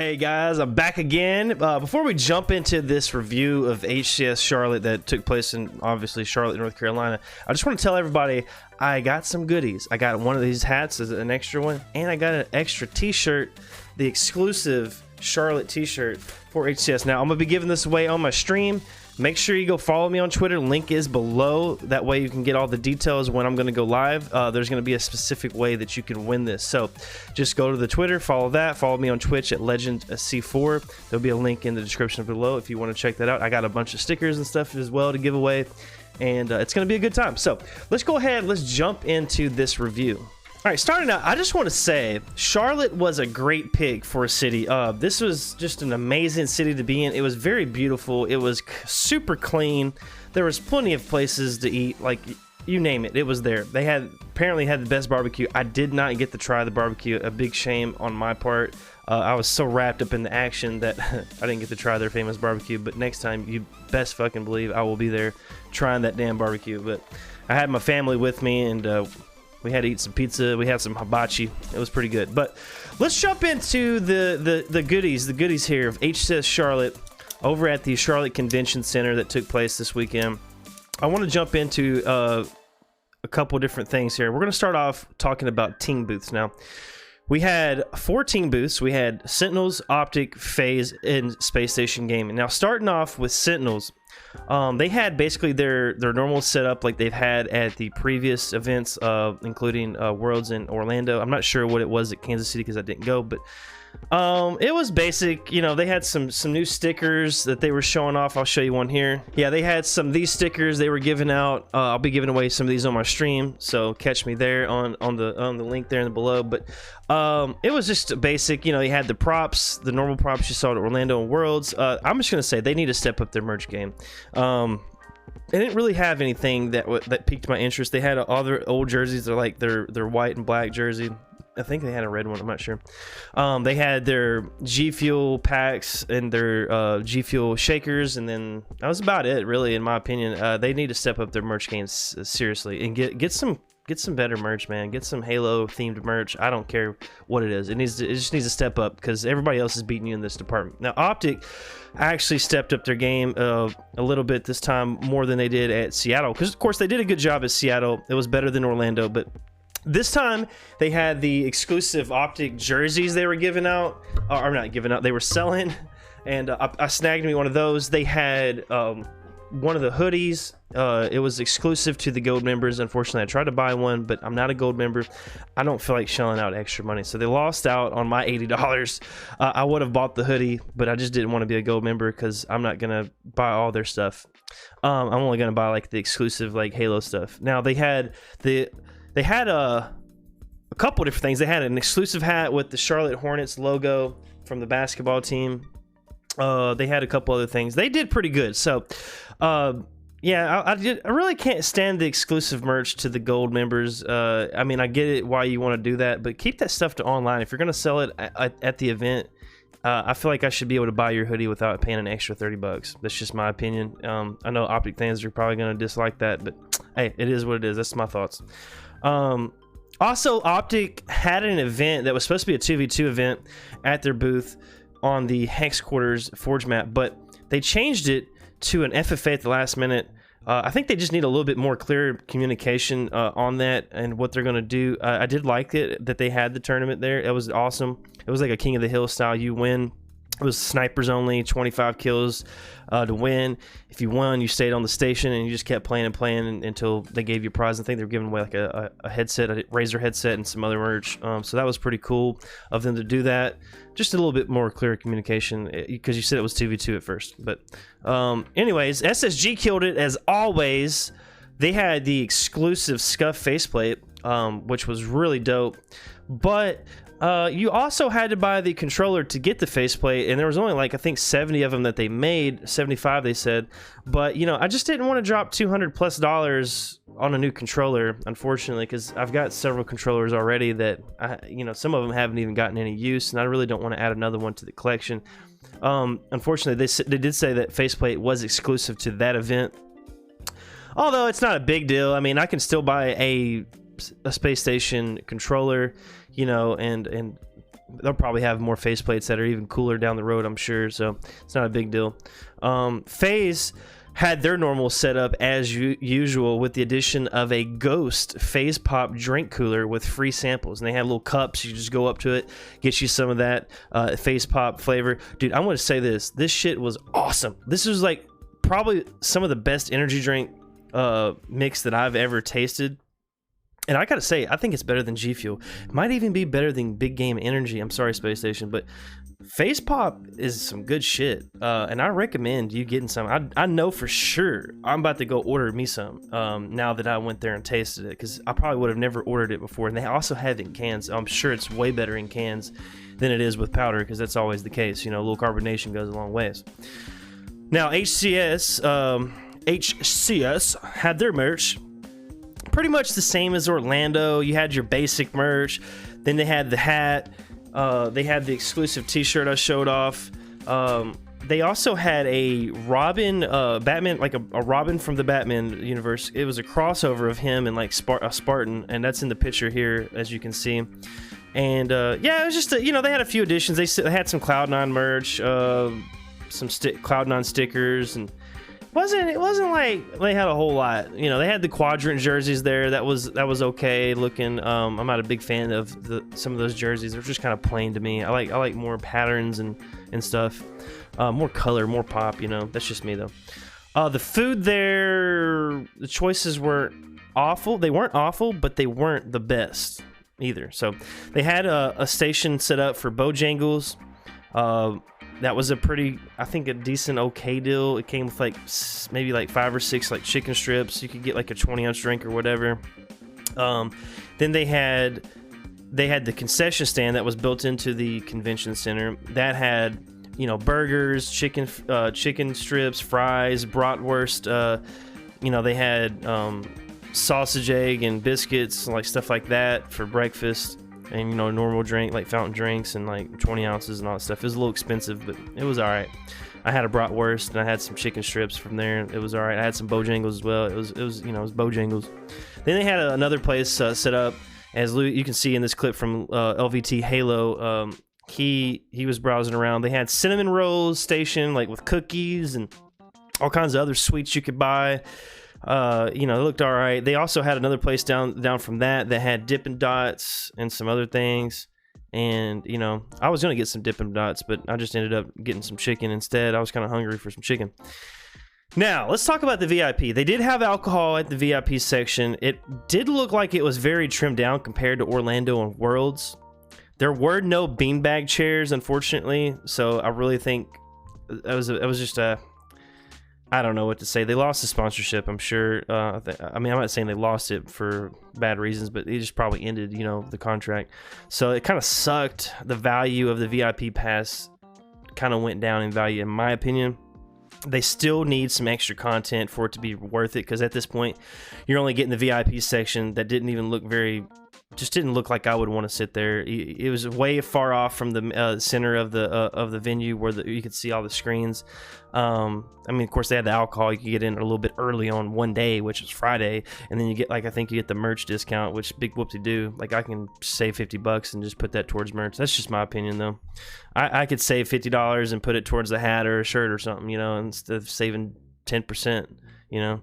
Hey guys, I'm back again. Before we jump into this review of HCS Charlotte that took place in obviously Charlotte, North Carolina, I just want to tell everybody I got some goodies. I got one of these hats as an extra one, and I got an extra t-shirt, the exclusive Charlotte t-shirt for HCS. Now I'm gonna be giving this away on my stream. Make sure you go follow me on Twitter. Link is below. That way you can get all the details when I'm going to go live. There's going to be a specific way that you can win this. So just go to the Twitter, follow that. Follow me on Twitch at LegendC4. There'll be a link in the description below if you want to check that out. I got a bunch of stickers and stuff as well to give away. And it's going to be a good time. So let's go ahead. Let's jump into this review. All right, starting out, I just want to say Charlotte was a great pick for a city. This was just an amazing city to be in. It was very beautiful. It was super clean. There was plenty of places to eat, like you name it, it was there. They apparently had the best barbecue. I did not get to try the barbecue. A big shame on my part. I was so wrapped up in the action that I didn't get to try their famous barbecue. But next time, you best fucking believe I will be there trying that damn barbecue. But I had my family with me, and we had to eat some pizza. We had some hibachi. It was pretty good. But let's jump into the goodies here of HCS Charlotte over at the Charlotte Convention Center that took place this weekend. I want to jump into a couple different things here. We're going to start off talking about team booths now. We had 4 team booths. We had Sentinels, Optic, FaZe, and Space Station Gaming. Now, starting off with Sentinels, they had basically their normal setup like they've had at the previous events, including Worlds in Orlando. I'm not sure what it was at Kansas City because I didn't go, but it was basic. You know, they had some new stickers that they were showing off. I'll show you one here. Yeah, they had some of these stickers they were giving out. I'll be giving away some of these on my stream, so catch me there on the link there in the below. But it was just basic. You know, they had the props, the normal props you saw at Orlando and Worlds. I'm just gonna say they need to step up their merch game. They didn't really have anything that piqued my interest. They had all their old jerseys. They're like their white and black jersey. I think they had a red one. I'm not sure. They had their G Fuel packs and their G Fuel shakers, and then that was about it, really, in my opinion. They need to step up their merch game seriously and get some better merch, man. Get some Halo themed merch. I don't care what it is. It just needs to step up because everybody else is beating you in this department. Now, Optic actually stepped up their game a little bit this time, more than they did at Seattle, because of course they did a good job at Seattle. It was better than Orlando, but this time they had the exclusive Optic jerseys they were giving out, or not giving out, they were selling, and I snagged me one of those. They had one of the hoodies. It was exclusive to the gold members. Unfortunately, I tried to buy one, but I'm not a gold member. I don't feel like shelling out extra money, so they lost out on my $80. I would have bought the hoodie, but I just didn't want to be a gold member because I'm not gonna buy all their stuff. I'm only gonna buy like the exclusive like Halo stuff. Now they had a couple different things. They had an exclusive hat with the Charlotte Hornets logo from the basketball team. They had a couple other things. They did pretty good. So yeah, I really can't stand the exclusive merch to the gold members. I mean, I get it why you want to do that, but keep that stuff to online. If you're going to sell it at the event, I feel like I should be able to buy your hoodie without paying an extra $30. That's just my opinion. I know Optic fans are probably going to dislike that, but hey, it is what it is. That's my thoughts. Also, Optic had an event that was supposed to be a 2v2 event at their booth on the Hex Quarters Forge map, but they changed it to an FFA at the last minute. I think they just need a little bit more clear communication on that and what they're going to do. I did like it that they had the tournament there. It was awesome. It was like a King of the Hill style. You win. It was snipers only, 25 kills to win. If you won, you stayed on the station and you just kept playing and playing until they gave you a prize. I think they were giving away like a headset, a Razer headset, and some other merch. So that was pretty cool of them to do that. Just a little bit more clear communication because you said it was 2v2 at first. But anyways, SSG killed it as always. They had the exclusive scuff faceplate, which was really dope. But you also had to buy the controller to get the faceplate, and there was only like I think 70 of them that they made, 75 they said. But you know, I just didn't want to drop $200+ on a new controller, unfortunately, because I've got several controllers already that you know, some of them haven't even gotten any use, and I really don't want to add another one to the collection. Unfortunately, they did say that faceplate was exclusive to that event, although it's not a big deal. I mean, I can still buy a Space Station controller, you know, and they'll probably have more faceplates that are even cooler down the road, I'm sure, so it's not a big deal. FaZe had their normal setup as usual, with the addition of a ghost FaZe Pop drink cooler with free samples, and they had little cups. You just go up to it, get you some of that FaZe Pop flavor. Dude, I want to say this shit was awesome. This was like probably some of the best energy drink mix that I've ever tasted. And I gotta say, I think it's better than G Fuel. It might even be better than Big Game Energy. I'm sorry, Space Station, but FaZe Pop is some good shit. And I recommend you getting some. I know for sure I'm about to go order me some now that I went there and tasted it, because I probably would have never ordered it before. And they also have it in cans. I'm sure it's way better in cans than it is with powder, because that's always the case. You know, a little carbonation goes a long ways. Now, HCS had their merch pretty much the same as Orlando. You had your basic merch, then they had the hat, they had the exclusive t-shirt I showed off. They also had a Robin, Batman, like a Robin from the Batman universe. It was a crossover of him and like a Spartan, and that's in the picture here, as you can see. And yeah, it was just you know, they had a few additions. They had some Cloud9 merch, some Cloud9 stickers, and it wasn't like they had a whole lot. You know, they had the quadrant jerseys there. That was okay looking. I'm not a big fan of some of those jerseys. They're just kind of plain to me. I like more patterns and stuff, more color, more pop. You know, that's just me though. The food there, the choices weren't awful. They weren't awful, but they weren't the best either. So they had a station set up for Bojangles. That was a pretty, I think, a decent, okay deal. It came with like maybe like 5 or 6 like chicken strips. You could get like a 20-ounce drink or whatever. Then they had the concession stand that was built into the convention center. That had, you know, burgers, chicken strips, fries, bratwurst. You know, they had sausage, egg, and biscuits, like stuff like that for breakfast. And, you know, normal drink, like fountain drinks and like 20 ounces and all that stuff. It was a little expensive, but it was all right. I had a bratwurst and I had some chicken strips from there. It was all right. I had some Bojangles as well. It was you know, it was Bojangles. Then they had another place set up, as you can see in this clip from LVT Halo. He was browsing around. They had cinnamon rolls station, like with cookies and all kinds of other sweets you could buy. You know, it looked all right. They also had another place down from that had Dippin' Dots and some other things. And, you know, I was going to get some Dippin' Dots, but I just ended up getting some chicken instead. I was kind of hungry for some chicken. Now, let's talk about the VIP. They did have alcohol at the VIP section. It did look like it was very trimmed down compared to Orlando and Worlds. There were no beanbag chairs, unfortunately. So I really think it was just a... I don't know what to say. They lost the sponsorship, I'm sure. I mean, I'm not saying they lost it for bad reasons, but it just probably ended, you know, the contract. So it kind of sucked. The value of the VIP pass kind of went down in value, in my opinion. They still need some extra content for it to be worth it, because at this point, you're only getting the VIP section that didn't even look just didn't look like I would want to sit there. It was way far off from the center of the venue where you could see all the screens. I mean, of course, they had the alcohol. You could get in a little bit early on one day, which was Friday, and then you get, like, I think you get the merch discount, which big whoop-de-doo. Like, I can save $50 and just put that towards merch. That's just my opinion, though. I could save $50 and put it towards a hat or a shirt or something, you know, instead of saving 10%, you know,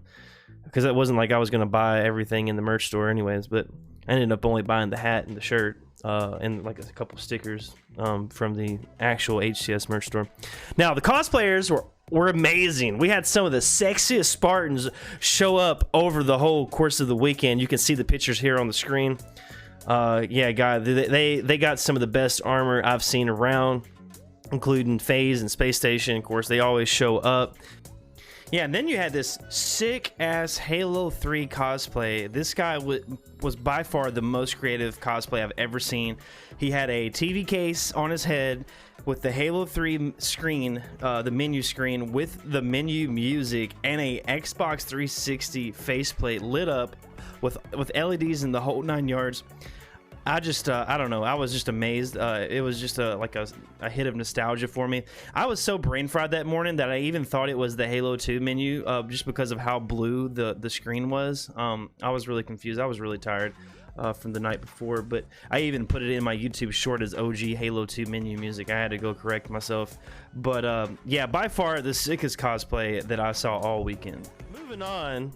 because it wasn't like I was going to buy everything in the merch store anyways, but I ended up only buying the hat and the shirt and like a couple stickers from the actual HCS merch store. Now, the cosplayers were amazing. We had some of the sexiest Spartans show up over the whole course of the weekend. You can see the pictures here on the screen. Yeah, guys, they got some of the best armor I've seen around, including FaZe and Space Station. Of course, they always show up. Yeah, and then you had this sick-ass Halo 3 cosplay. This guy was by far the most creative cosplay I've ever seen. He had a TV case on his head with the Halo 3 screen, the menu screen, with the menu music, and a Xbox 360 faceplate lit up with LEDs in the whole 9 yards. I just, I don't know. I was just amazed. It was just like a hit of nostalgia for me. I was so brain fried that morning that I even thought it was the Halo 2 menu, just because of how blue the screen was. I was really confused. I was really tired. from the night before, but I even put it in my YouTube short as OG Halo 2 menu music. I had to go correct myself. But yeah, by far the sickest cosplay that I saw all weekend. Moving on,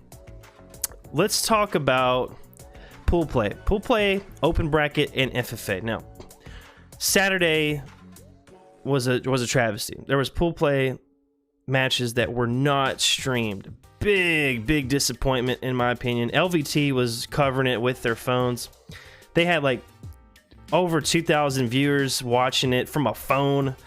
let's talk about pool play, open bracket, and FFA. Now, Saturday was a travesty. There was pool play matches that were not streamed. Big disappointment in my opinion. LVT was covering it with their phones. They had like over 2,000 viewers watching it from a phone.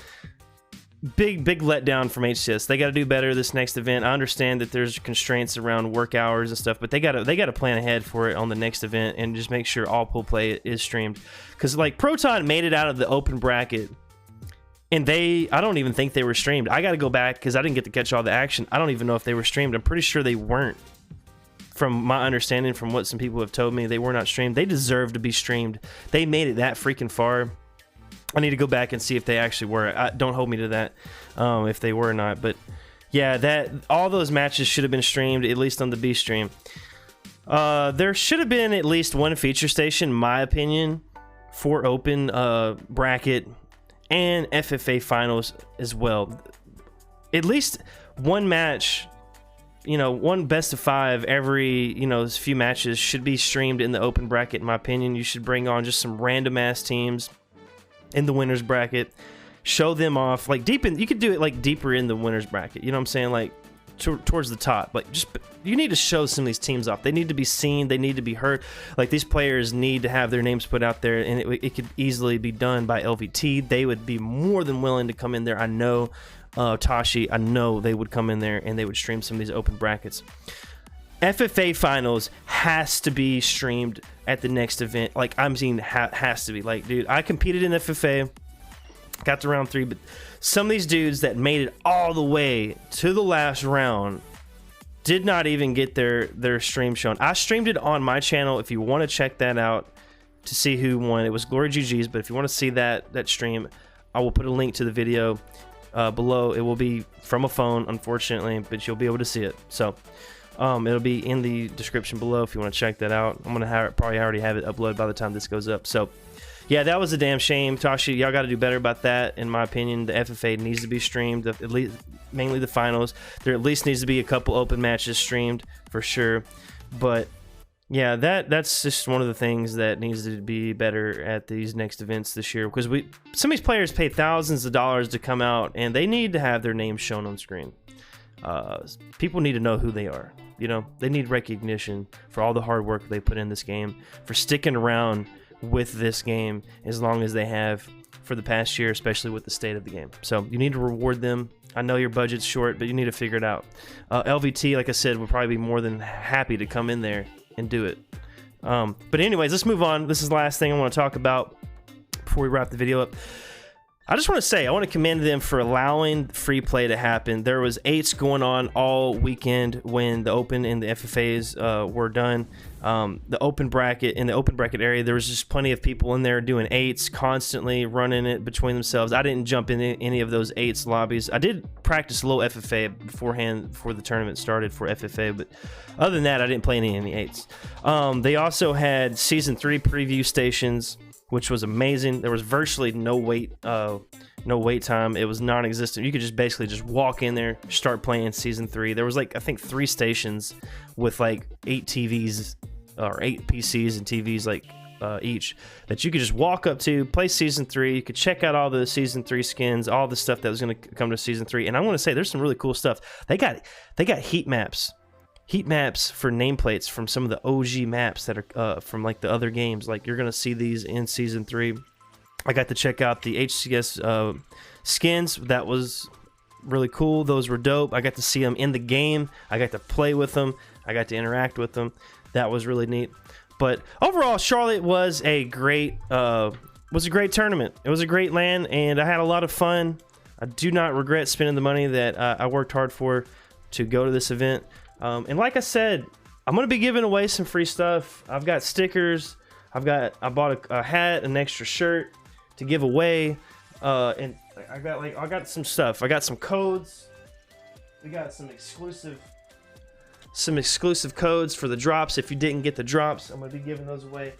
Big letdown from HCS. They got to do better this next event. I understand that there's constraints around work hours and stuff, but they got to plan ahead for it on the next event and just make sure all pool play is streamed. Because like Proton made it out of the open bracket, and I don't even think they were streamed. I got to go back because I didn't get to catch all the action. I don't even know if they were streamed. I'm pretty sure they weren't. From my understanding, from what some people have told me, they were not streamed. They deserve to be streamed. They made it that freaking far. I need to go back and see if they actually were. Don't hold me to that, if they were or not. But yeah, all those matches should have been streamed, at least on the B stream. There should have been at least one feature station, in my opinion, for open bracket and FFA finals as well. At least one match, you know, one best of 5 every, you know, few matches should be streamed in the open bracket, in my opinion. You should bring on just some random ass teams in the winners bracket, show them off like you could do it like deeper in the winners bracket, you know what I'm saying, like towards the top. Like, just, you need to show some of these teams off. They need to be seen, they need to be heard. Like, these players need to have their names put out there, and it could easily be done by LVT. They would be more than willing to come in there. I know Tashi, I know they would come in there and they would stream some of these open brackets. FFA finals has to be streamed at the next event. Like, I'm seeing has to be. Like, dude, I competed in FFA, got to round 3, but some of these dudes that made it all the way to the last round did not even get their stream shown. I streamed it on my channel. If you want to check that out to see who won, it was Glory GG's. But if you want to see that stream, I will put a link to the video below. It will be from a phone, unfortunately, but you'll be able to see it. So it'll be in the description below if you want to check that out. I'm gonna probably already have it uploaded by the time this goes up. So yeah, that was a damn shame. Tashi, y'all got to do better about that, in my opinion. The FFA needs to be streamed, at least mainly the finals. There at least needs to be a couple open matches streamed for sure. But yeah, that's just one of the things that needs to be better at these next events this year, because some of these players pay thousands of dollars to come out, and they need to have their names shown on screen. People need to know who they are. You know, they need recognition for all the hard work they put in this game, for sticking around with this game as long as they have for the past year, especially with the state of the game. So you need to reward them. I know your budget's short, but you need to figure it out. LVT, like I said, would probably be more than happy to come in there and do it. But anyways, let's move on. This is the last thing I want to talk about before we wrap the video up. I just want to say, I want to commend them for allowing free play to happen. There was 8s going on all weekend when the open and the FFAs were done. In the open bracket area, there was just plenty of people in there doing 8s, constantly running it between themselves. I didn't jump in any of those 8s lobbies. I did practice a little FFA beforehand, before the tournament started for FFA, but other than that, I didn't play any in the 8s. They also had Season 3 preview stations, which was amazing. There was virtually no wait time. It was non-existent. You could just basically just walk in there, start playing Season 3. There was like, I think 3 stations with like 8 TVs or 8 PCs and TVs like each, that you could just walk up to, play Season 3. You could check out all the Season 3 skins, all the stuff that was going to come to Season 3. And I want to say there's some really cool stuff. They got heat maps for nameplates from some of the OG maps that are from like the other games. Like, you're gonna see these in Season 3. I got to check out the HCS skins. That was really cool. Those were dope. I got to see them in the game. I got to play with them. I got to interact with them. That was really neat. But overall, Charlotte was a great tournament. It was a great LAN, and I had a lot of fun. I do not regret spending the money that I worked hard for to go to this event. And like I said, I'm going to be giving away some free stuff. I've got stickers. I bought a hat, an extra shirt to give away. And I got some stuff. I got some codes. We got some exclusive codes for the drops. If you didn't get the drops, I'm going to be giving those away.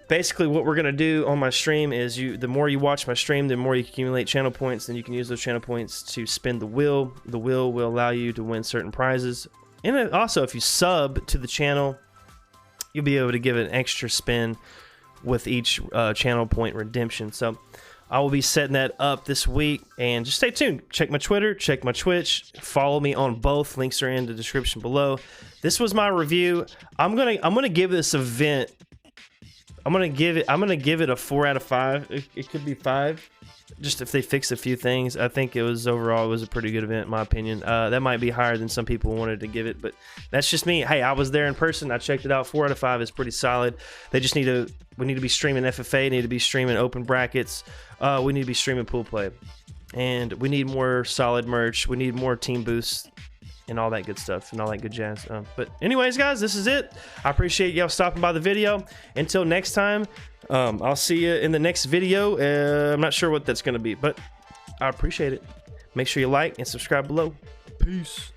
basically what we're gonna do on my stream is the more you watch my stream, the more you accumulate channel points. Then you can use those channel points to spin the wheel. The wheel will allow you to win certain prizes. And also, if you sub to the channel, you'll be able to give an extra spin with each channel point redemption. So I will be setting that up this week, and just stay tuned. Check my Twitter, check my Twitch, follow me on both. Links are in the description below. This was my review. I'm gonna give this event. I'm gonna give it a 4 out of 5. It could be 5, just if they fix a few things. I think overall it was a pretty good event in my opinion. That might be higher than some people wanted to give it, but that's just me. Hey, I was there in person. I checked it out. 4 out of 5 is pretty solid. They just we need to be streaming FFA, need to be streaming open brackets. We need to be streaming pool play, and we need more solid merch. We need more team boosts and all that good stuff and all that good jazz. But anyways, guys, this is it. I appreciate y'all stopping by the video. Until next time, I'll see you in the next video. I'm not sure what that's going to be, but I appreciate it. Make sure you like and subscribe below. Peace.